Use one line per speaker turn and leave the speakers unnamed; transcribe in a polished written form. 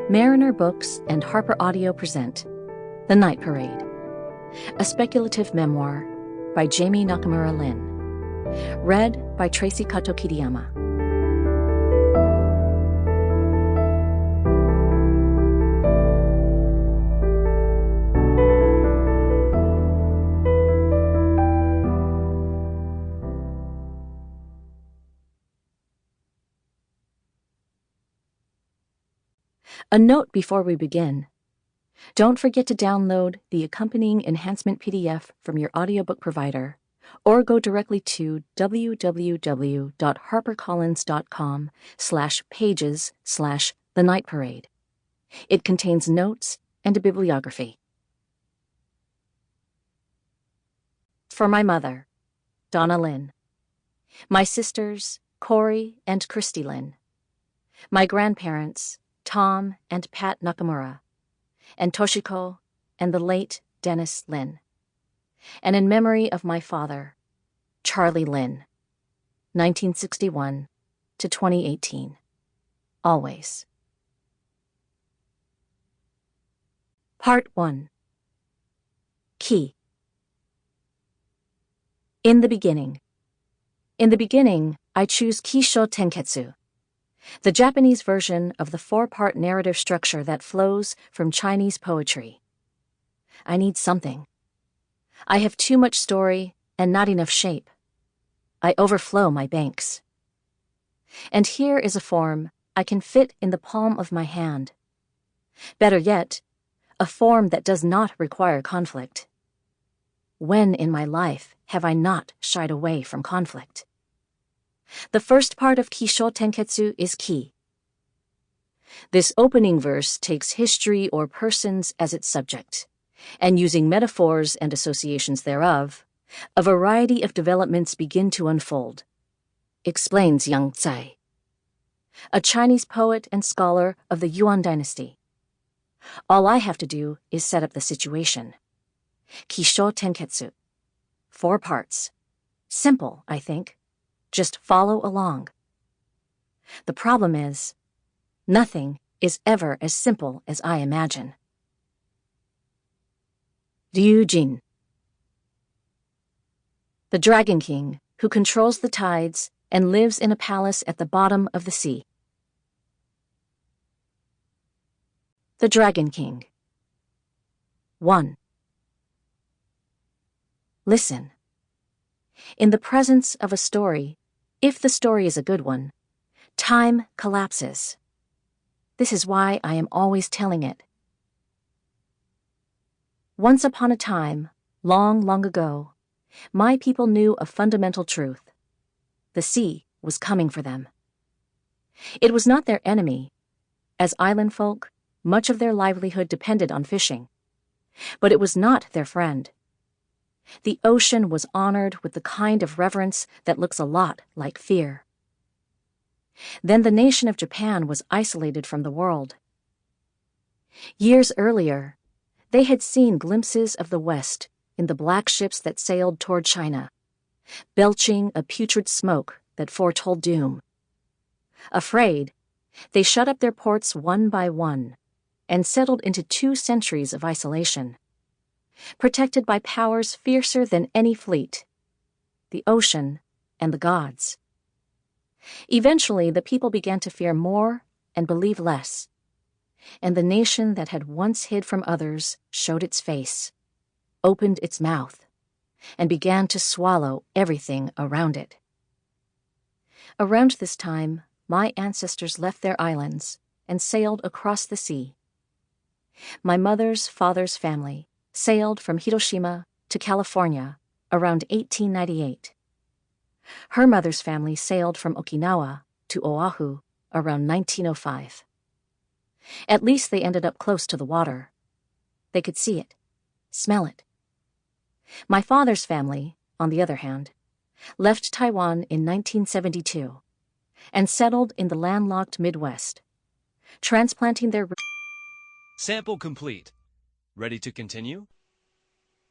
Mariner Books and HarperAudio present The Night Parade, a speculative memoir by Jami Nakamura Lin, read by Traci Kato-Kiriyama. A note before we begin. Don't forget to download the accompanying enhancement PDF from your audiobook provider, or go directly to www.harpercollins.com/pages/The Night Parade. It contains notes and a bibliography. For my mother, Donna Lin. My sisters, Corey and Christy Lin. My grandparents, Tom and Pat Nakamura, and Toshiko and the late Dennis Lin. And in memory of my father, Charlie Lin, 1961 to 2018. Always. Part 1. Key. In the beginning. In the beginning, I choose Kisho Tenketsu, the Japanese version of the four-part narrative structure that flows from Chinese poetry. I need something. I have too much story and not enough shape. I overflow my banks. And here is a form I can fit in the palm of my hand. Better yet, a form that does not require conflict. When in my life have I not shied away from conflict? The first part of Kisho Tenketsu is ki. This opening verse takes history or persons as its subject, and using metaphors and associations thereof, a variety of developments begin to unfold, explains Yang Tsai, a Chinese poet and scholar of the Yuan dynasty. All I have to do is set up the situation. Kisho Tenketsu. 4 parts. Simple, I think. Just follow along. The problem is, nothing is ever as simple as I imagine. Ryujin. The Dragon King, who controls the tides and lives in a palace at the bottom of the sea. The Dragon King. 1. Listen. In the presence of a story, if the story is a good one, time collapses. This is why I am always telling it. Once upon a time, long, long ago, my people knew a fundamental truth. The sea was coming for them. It was not their enemy. As island folk, much of their livelihood depended on fishing. But it was not their friend. The ocean was honored with the kind of reverence that looks a lot like fear. Then the nation of Japan was isolated from the world. Years earlier, they had seen glimpses of the West in the black ships that sailed toward China, belching a putrid smoke that foretold doom. Afraid, they shut up their ports one by one and settled into 2 centuries of isolation, protected by powers fiercer than any fleet, the ocean and the gods. Eventually, the people began to fear more and believe less, and the nation that had once hid from others showed its face, opened its mouth, and began to swallow everything around it. Around this time, my ancestors left their islands and sailed across the sea. My mother's father's family sailed from Hiroshima to California around 1898. Her mother's family sailed from Okinawa to Oahu around 1905. At least they ended up close to the water. They could see it, smell it. My father's family, on the other hand, left Taiwan in 1972 and settled in the landlocked Midwest, transplanting their...
Sample complete. Ready to continue?